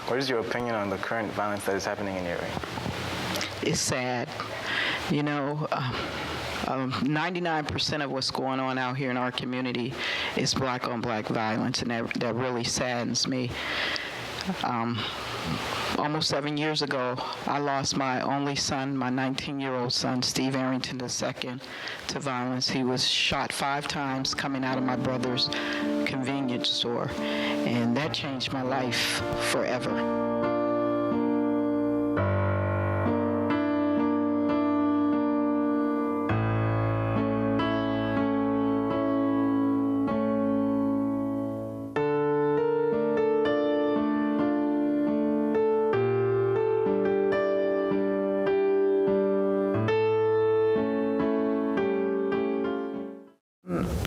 What is your opinion on the current violence that is happening in Erie? It's sad. 99% of what's going on out here in our community is black-on-black violence, and that really saddens me. Almost 7 years ago, I lost my only son, my 19-year-old son, Steve Arrington II, to violence. He was shot 5 times coming out of my brother's convenience store, and that changed my life forever.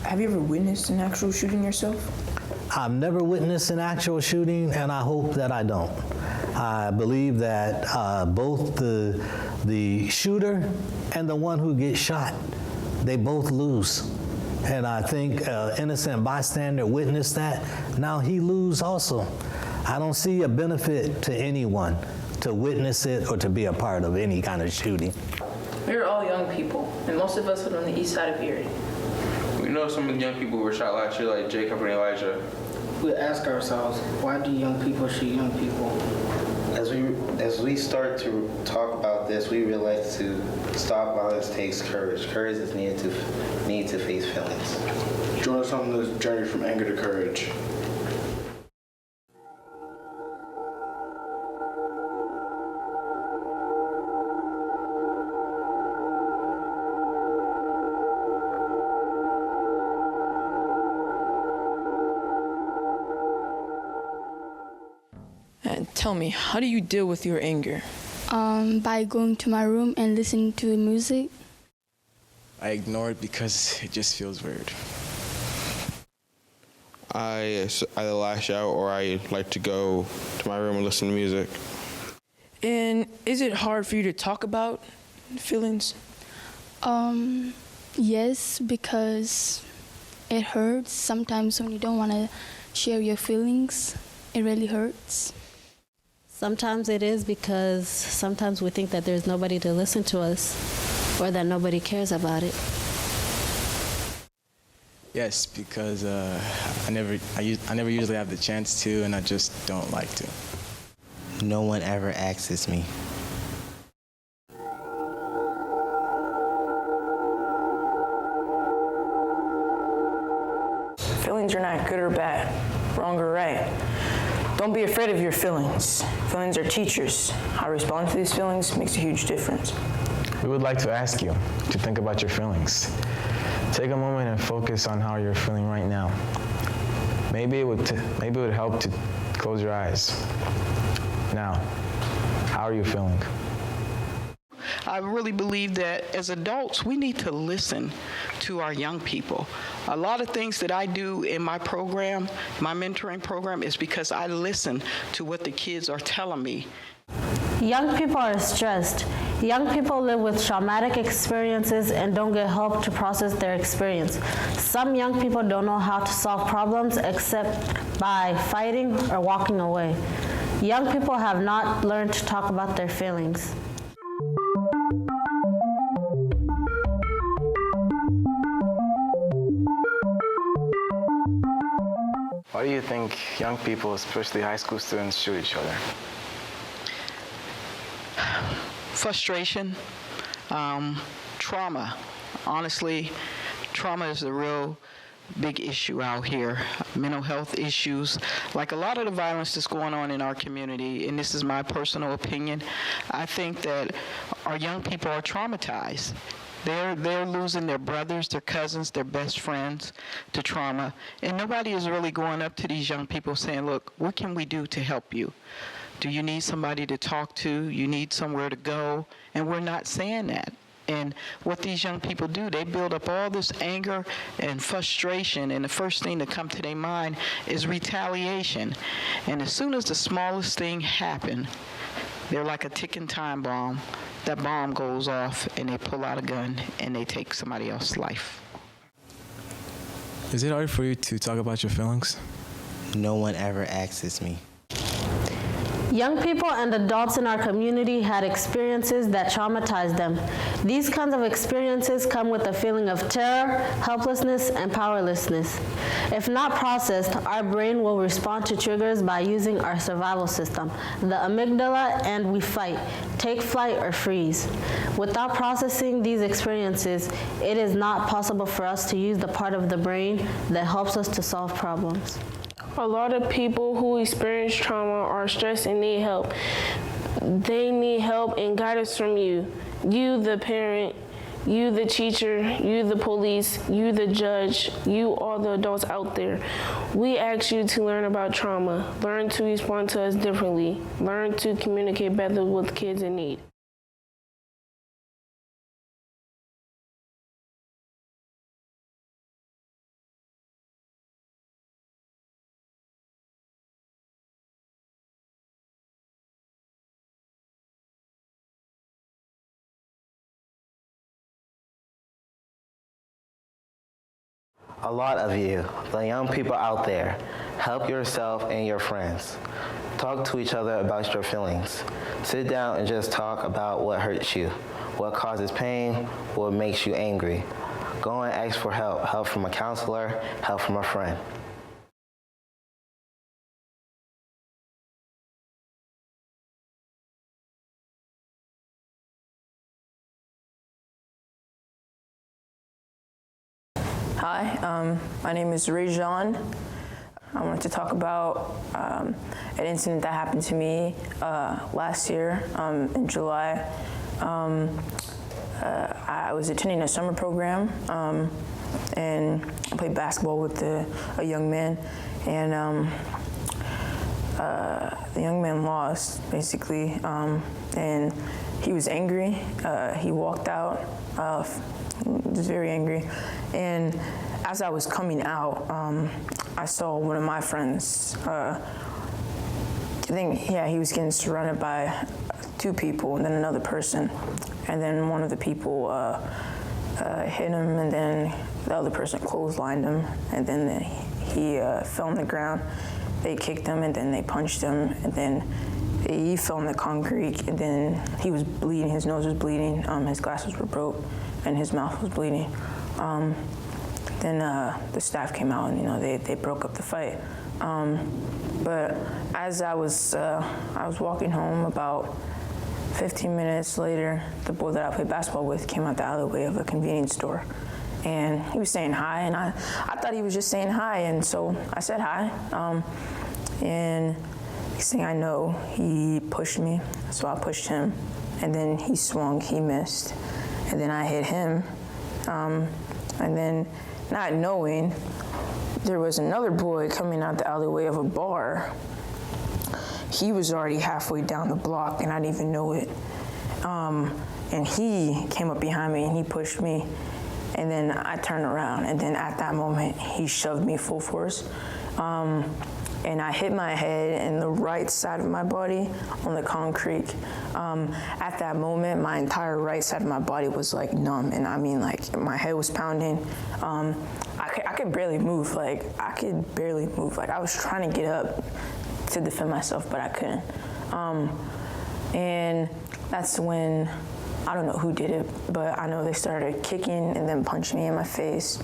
Have you ever witnessed an actual shooting yourself? I've never witnessed an actual shooting, and I hope that I don't. I believe that both the shooter and the one who gets shot, they both lose. And I think innocent bystander witnessed that. Now he lose also. I don't see a benefit to anyone to witness it or to be a part of any kind of shooting. We're all young people, and most of us live on the east side of Erie. We know some of the young people were shot last year, like Jacob and Elijah. We ask ourselves, why do young people shoot young people? As we start to talk about this, we realize to stop violence takes courage. Courage is needed to face feelings. Join us on this journey from anger to courage. And tell me, how do you deal with your anger? By going to my room and listening to music. I ignore it because it just feels weird. I either lash out or I like to go to my room and listen to music. And is it hard for you to talk about feelings? Yes, because it hurts sometimes when you don't want to share your feelings. It really hurts. Sometimes it is because sometimes we think that there's nobody to listen to us or that nobody cares about it. Yes, because I never usually have the chance to, and I just don't like to. No one ever asks me. Feelings are not good or bad, wrong or right. Don't be afraid of your feelings. Feelings are teachers. How you respond to these feelings makes a huge difference. We would like to ask you to think about your feelings. Take a moment and focus on how you're feeling right now. Maybe it would help to close your eyes. Now, how are you feeling? I really believe that as adults, we need to listen to our young people. A lot of things that I do in my program, my mentoring program, is because I listen to what the kids are telling me. Young people are stressed. Young people live with traumatic experiences and don't get help to process their experience. Some young people don't know how to solve problems except by fighting or walking away. Young people have not learned to talk about their feelings. Why do you think young people, especially high school students, shoot each other? Frustration, trauma. Honestly, trauma is a real big issue out here. Mental health issues, like a lot of the violence that's going on in our community, and this is my personal opinion, I think that our young people are traumatized. They're losing their brothers, their cousins, their best friends to trauma, and nobody is really going up to these young people saying, look, what can we do to help you? Do you need somebody to talk to? You need somewhere to go? And we're not saying that. And what these young people do, they build up all this anger and frustration, and the first thing that comes to their mind is retaliation. And as soon as the smallest thing happens, they're like a ticking time bomb. That bomb goes off, and they pull out a gun, and they take somebody else's life. Is it hard for you to talk about your feelings? No one ever asks me. Young people and adults in our community had experiences that traumatized them. These kinds of experiences come with a feeling of terror, helplessness, and powerlessness. If not processed, our brain will respond to triggers by using our survival system, the amygdala, and we fight, take flight, or freeze. Without processing these experiences, it is not possible for us to use the part of the brain that helps us to solve problems. A lot of people who experience trauma are stressed and need help. They need help and guidance from you. You, the parent, you, the teacher, you, the police, you, the judge, you, all the adults out there. We ask you to learn about trauma, learn to respond to us differently, learn to communicate better with kids in need. A lot of you, the young people out there, help yourself and your friends. Talk to each other about your feelings. Sit down and just talk about what hurts you, what causes pain, what makes you angry. Go and ask for help, help from a counselor, help from a friend. Hi, my name is Rajan. I wanted to talk about an incident that happened to me last year in July. I was attending a summer program and I played basketball with a young man, and the young man lost, basically, and he was angry. He walked out, was very angry, and as I was coming out, I saw one of my friends. I think, he was getting surrounded by two people and then another person, and then one of the people hit him, and then the other person clotheslined him, and then he fell on the ground. They kicked him, and then they punched him, and then he fell on the concrete, and then he was bleeding. His nose was bleeding. His glasses were broke, and his mouth was bleeding. Then the staff came out, and they broke up the fight. But as I was walking home, about 15 minutes later, the boy that I played basketball with came out the alleyway of a convenience store, and he was saying hi, and I thought he was just saying hi, and so I said hi, and next thing I know, he pushed me, so I pushed him, and then he swung, he missed, and then I hit him, and then not knowing, there was another boy coming out the alleyway of a bar. He was already halfway down the block, and I didn't even know it. And he came up behind me, and he pushed me, and then I turned around, and then at that moment, he shoved me full force. And I hit my head and the right side of my body on the concrete. At that moment, my entire right side of my body was like numb, and I mean, like, my head was pounding. I could barely move, like I was trying to get up to defend myself, but I couldn't. And that's when, I don't know who did it, but I know they started kicking and then punching me in my face.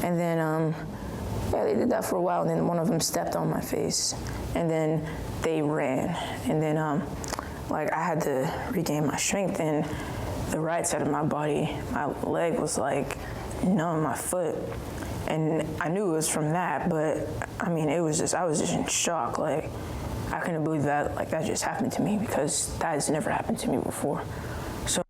And then, they did that for a while, and then one of them stepped on my face, and then they ran. And then, I had to regain my strength, and the right side of my body, my leg was like numb, my foot. And I knew it was from that, but I mean, I was just in shock. Like, I couldn't believe that, that just happened to me, because that has never happened to me before. So.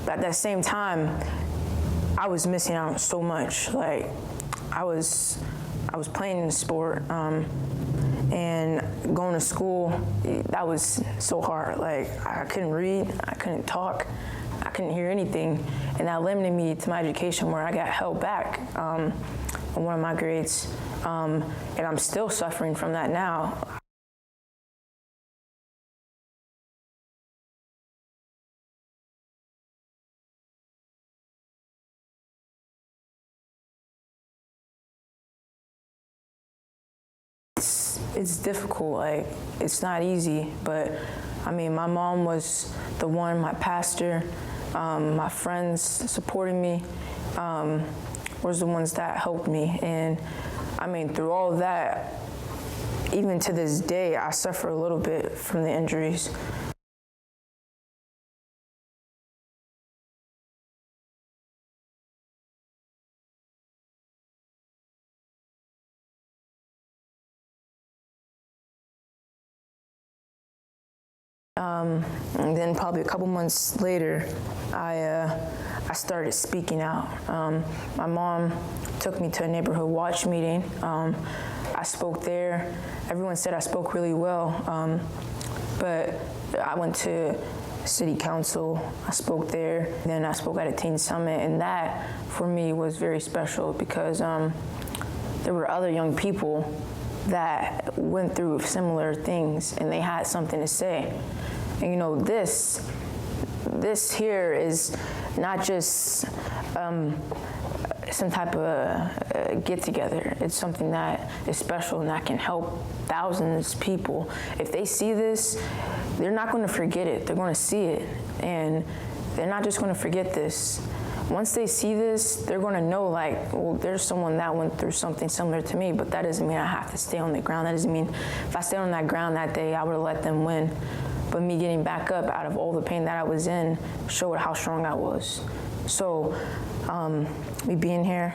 But at that same time, I was missing out so much. Like, I was playing the sport, and going to school, that was so hard. Like, I couldn't read, I couldn't talk, I couldn't hear anything, and that limited me to my education, where I got held back on one of my grades, and I'm still suffering from that now. It's difficult, like, it's not easy, but I mean, my mom was the one, my pastor, my friends supporting me, was the ones that helped me. And I mean, through all of that, even to this day, I suffer a little bit from the injuries. And then probably a couple months later, I started speaking out. My mom took me to a neighborhood watch meeting. I spoke there. Everyone said I spoke really well, but I went to city council. I spoke there. Then I spoke at a teen summit, and that for me was very special because there were other young people that went through similar things, and they had something to say. And you know, this here is not just some type of get-together. It's something that is special and that can help thousands of people. If they see this, they're not going to forget it. They're going to see it, and they're not just going to forget this. Once they see this, they're going to know, like, well, there's someone that went through something similar to me, but that doesn't mean I have to stay on the ground. That doesn't mean if I stayed on that ground that day, I would have let them win. But me getting back up out of all the pain that I was in showed how strong I was. So me being here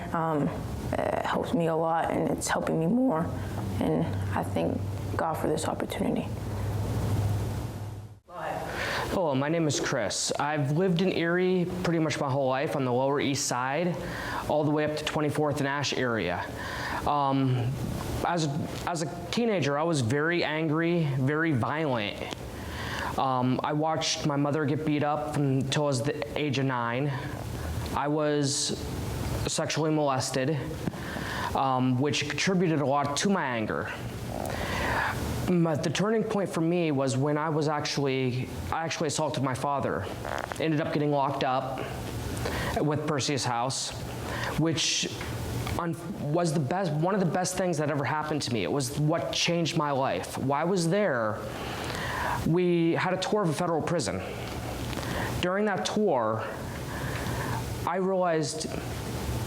helps me a lot, and it's helping me more. And I thank God for this opportunity. Hello, my name is Chris. I've lived in Erie pretty much my whole life on the Lower East Side, all the way up to 24th and Ash area. As a teenager, I was very angry, very violent. I watched my mother get beat up until I was the age of 9. I was sexually molested, which contributed a lot to my anger. But the turning point for me was when I actually assaulted my father. Ended up getting locked up with Mercyhurst, which was one of the best things that ever happened to me. It was what changed my life. While I was there, we had a tour of a federal prison. During that tour, I realized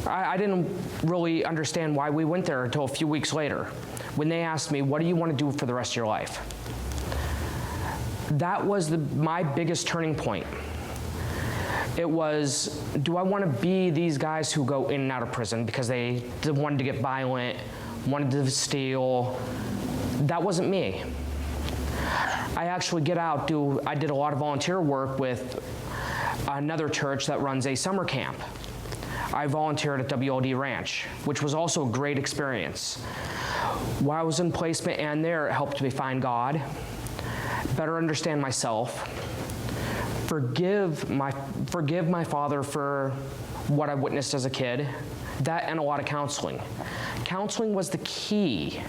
I didn't really understand why we went there until a few weeks later, when they asked me, what do you want to do for the rest of your life? That was my biggest turning point. It was, do I want to be these guys who go in and out of prison because they wanted to get violent, wanted to steal? That wasn't me. I actually get out, I did a lot of volunteer work with another church that runs a summer camp. I volunteered at WLD Ranch, which was also a great experience. While I was in placement and there, it helped me find God, better understand myself, forgive my father for what I witnessed as a kid, that and a lot of counseling. Counseling was the key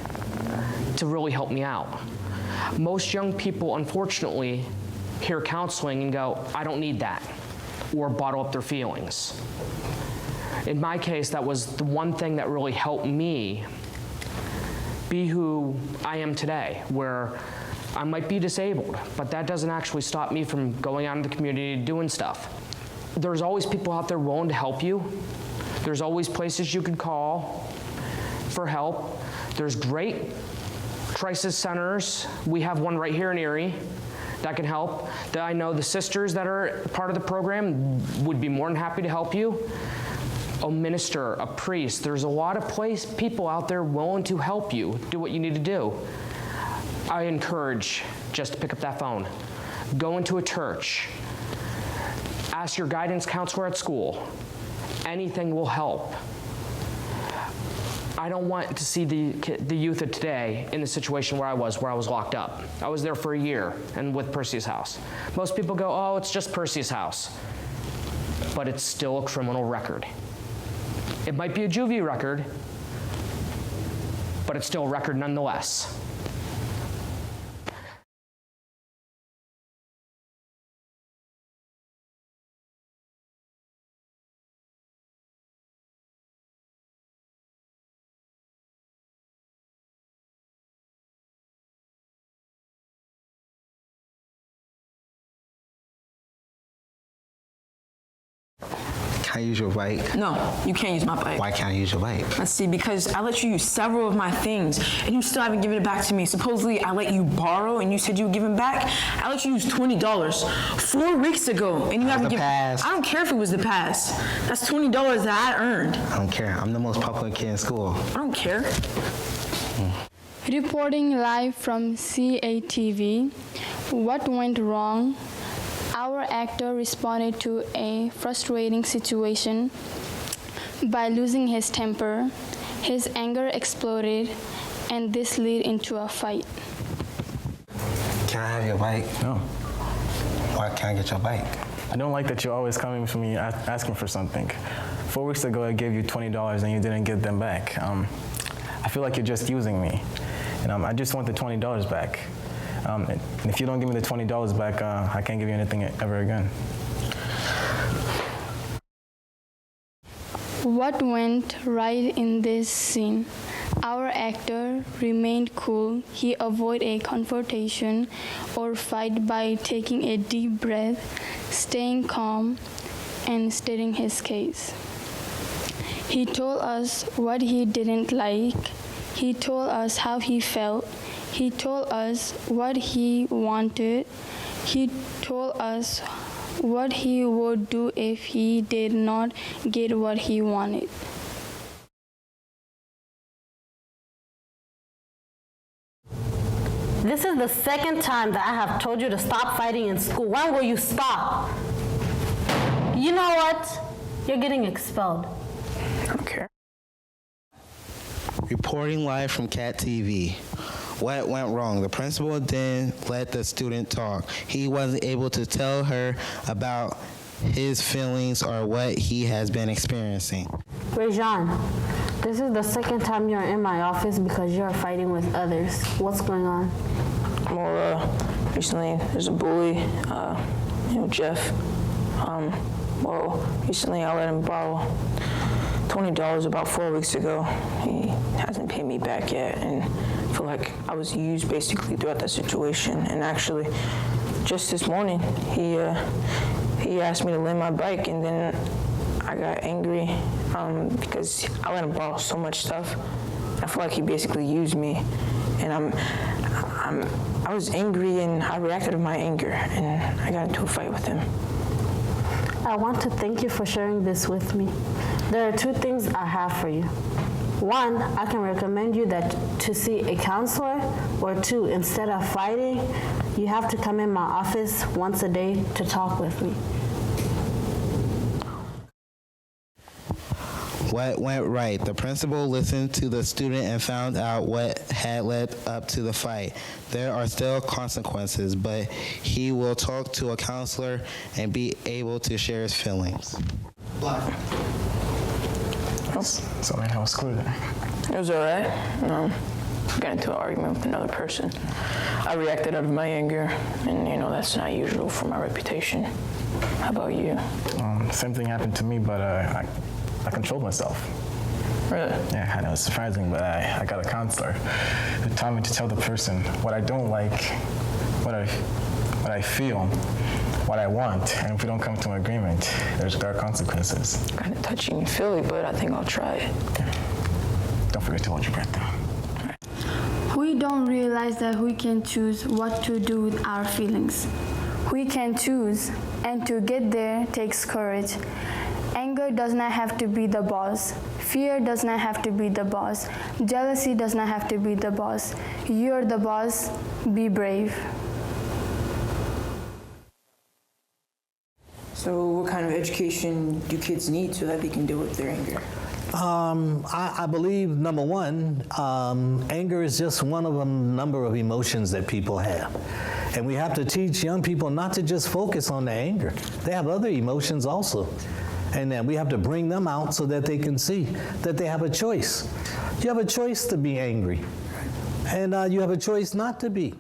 to really help me out. Most young people, unfortunately, hear counseling and go, I don't need that, or bottle up their feelings. In my case, that was the one thing that really helped me be who I am today, where I might be disabled, but that doesn't actually stop me from going out in the community and doing stuff. There's always people out there willing to help you. There's always places you can call for help. There's great crisis centers. We have one right here in Erie that can help. That I know the sisters that are part of the program would be more than happy to help you. A minister, a priest, there's a lot of people out there willing to help you do what you need to do. I encourage just to pick up that phone. Go into a church. Ask your guidance counselor at school. Anything will help. I don't want to see the youth of today in the situation where I was locked up. I was there for a year and with Mercyhurst. Most people go, oh, it's just Mercyhurst. but it's still a criminal record. It might be a juvie record, but it's still a record nonetheless. Can I use your bike? No, you can't use my bike. Why can't I use your bike? Let's see, because I let you use several of my things, and you still haven't given it back to me. Supposedly, I let you borrow, and you said you would give it back. I let you use $20 4 weeks ago, and you haven't given. I don't care if it was the past. That's $20 that I earned. I don't care. I'm the most popular kid in school. I don't care. Reporting live from CATV, what went wrong? Our actor responded to a frustrating situation by losing his temper. His anger exploded, and this led into a fight. Can I have your bike? No. Why can't I get your bike? I don't like that you're always coming for me asking for something. 4 weeks ago, I gave you $20 and you didn't give them back. I feel like you're just using me. And I just want the $20 back. And if you don't give me the $20 back, I can't give you anything ever again. What went right in this scene? Our actor remained cool. He avoided a confrontation or fight by taking a deep breath, staying calm, and stating his case. He told us what he didn't like. He told us how he felt. He told us what he wanted. He told us what he would do if he did not get what he wanted. This is the second time that I have told you to stop fighting in school. When will you stop? You know what? You're getting expelled. I don't care. Reporting live from CAT TV. What went wrong? The principal didn't let the student talk. He wasn't able to tell her about his feelings or what he has been experiencing. Rajan, this is the second time you're in my office because you're fighting with others. What's going on? Well, recently there's a bully, Jeff. Recently I let him borrow $20 about 4 weeks ago. He hasn't paid me back yet, and I feel like I was used basically throughout that situation. And actually, just this morning, he asked me to lend my bike, and then I got angry because I let him borrow so much stuff. I feel like he basically used me, and I was angry, and I reacted to my anger, and I got into a fight with him. I want to thank you for sharing this with me. There are two things I have for you. One, I can recommend you to see a counselor, or two, instead of fighting, you have to come in my office once a day to talk with me. What went right? The principal listened to the student and found out what had led up to the fight. There are still consequences, but he will talk to a counselor and be able to share his feelings. So man, how was school today? It was all right. I got into an argument with another person. I reacted out of my anger, and that's not usual for my reputation. How about you? Same thing happened to me, but I controlled myself. Really? Yeah, I know it's surprising, but I got a counselor who taught me to tell the person what I don't like, what I feel, what I want, and if we don't come to an agreement, there are consequences. Kind of touchy and feely, but I think I'll try it. Okay. Don't forget to hold your breath down. We don't realize that we can choose what to do with our feelings. We can choose, and to get there takes courage. Anger does not have to be the boss. Fear does not have to be the boss. Jealousy does not have to be the boss. You're the boss. Be brave. So what kind of education do kids need so that they can deal with their anger? I believe, number one, anger is just one of a number of emotions that people have. And we have to teach young people not to just focus on the anger. They have other emotions also. And that we have to bring them out so that they can see that they have a choice. You have a choice to be angry, and you have a choice not to be.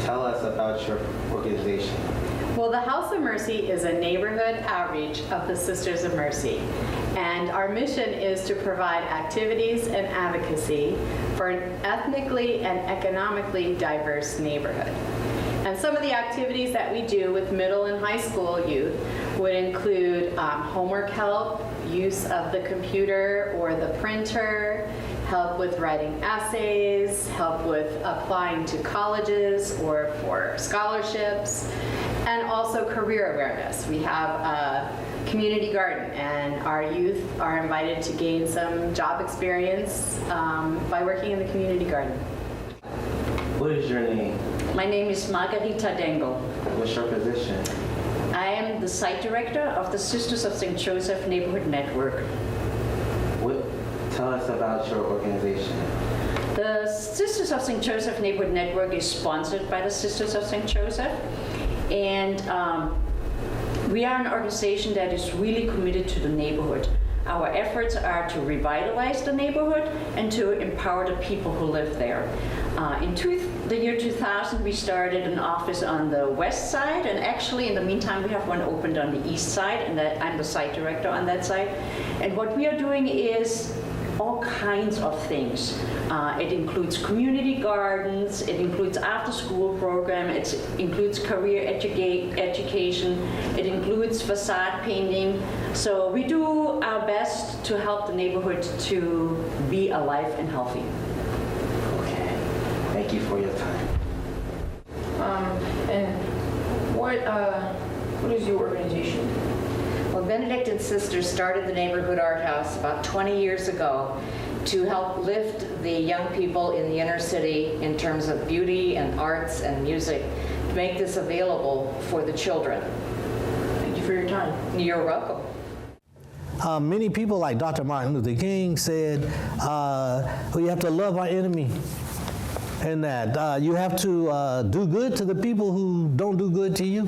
Tell us about your organization. Well, the House of Mercy is a neighborhood outreach of the Sisters of Mercy, and our mission is to provide activities and advocacy for an ethnically and economically diverse neighborhood. And some of the activities that we do with middle and high school youth would include homework help, use of the computer or the printer, help with writing essays, help with applying to colleges or for scholarships, and also career awareness. We have a community garden, and our youth are invited to gain some job experience by working in the community garden. What is your name? My name is Margarita Dengo. What's your position? I am the site director of the Sisters of St. Joseph Neighborhood Network. Tell us about your organization. The Sisters of St. Joseph Neighborhood Network is sponsored by the Sisters of St. Joseph, and we are an organization that is really committed to the neighborhood. Our efforts are to revitalize the neighborhood and to empower the people who live there. In the year 2000, we started an office on the west side, and actually in the meantime we have one opened on the east side, and I'm the site director on that side. And what we are doing is all kinds of things. It includes community gardens, it includes after-school program, it includes career education, it includes facade painting. So we do our best to help the neighborhood to be alive and healthy. Okay, thank you for your time. And what is your organization? Well, Benedictine Sisters started the neighborhood Arthouse about 20 years ago to help lift the young people in the inner city in terms of beauty and arts and music, to make this available for the children. Thank you for your time. You're welcome. Many people, like Dr. Martin Luther King said, we have to love our enemy, and that you have to do good to the people who don't do good to you,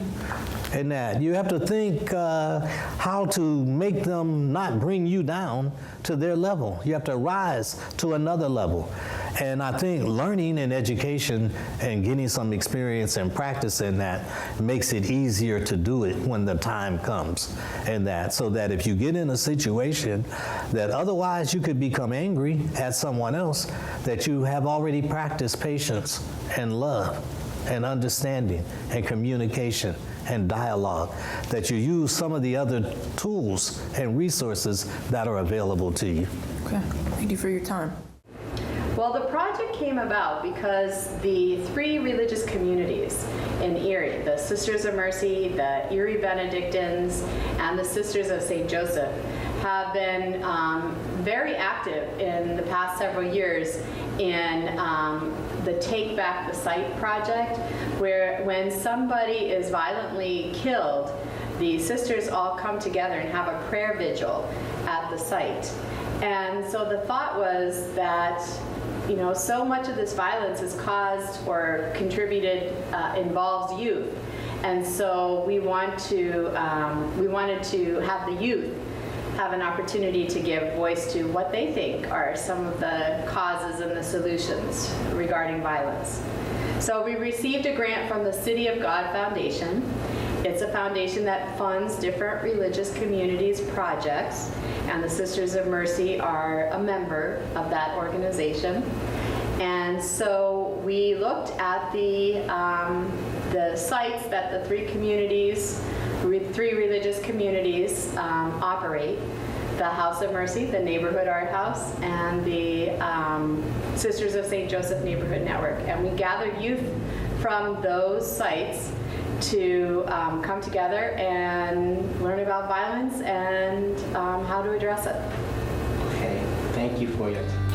and that you have to think how to make them not bring you down to their level. You have to rise to another level. And I think learning and education and getting some experience and practice in that makes it easier to do it when the time comes. And that, so that if you get in a situation that otherwise you could become angry at someone else, that you have already practiced patience and love and understanding and communication and dialogue, that you use some of the other tools and resources that are available to you. Okay, thank you for your time. Well, the project came about because the three religious communities in Erie, the Sisters of Mercy, the Erie Benedictines, and the Sisters of St. Joseph, have been very active in the past several years in the Take Back the Site project, where when somebody is violently killed, the sisters all come together and have a prayer vigil at the site. And so the thought was that, you know, so much of this violence is caused or contributed, involves youth. And so we wanted to have the youth have an opportunity to give voice to what they think are some of the causes and the solutions regarding violence. So we received a grant from the City of God Foundation. It's a foundation that funds different religious communities' projects, and the Sisters of Mercy are a member of that organization. And so we looked at the sites that the three religious communities operate: the House of Mercy, the Neighborhood Arthouse, and the Sisters of St. Joseph Neighborhood Network. And we gathered youth from those sites to come together and learn about violence and how to address it. Okay, thank you for your time.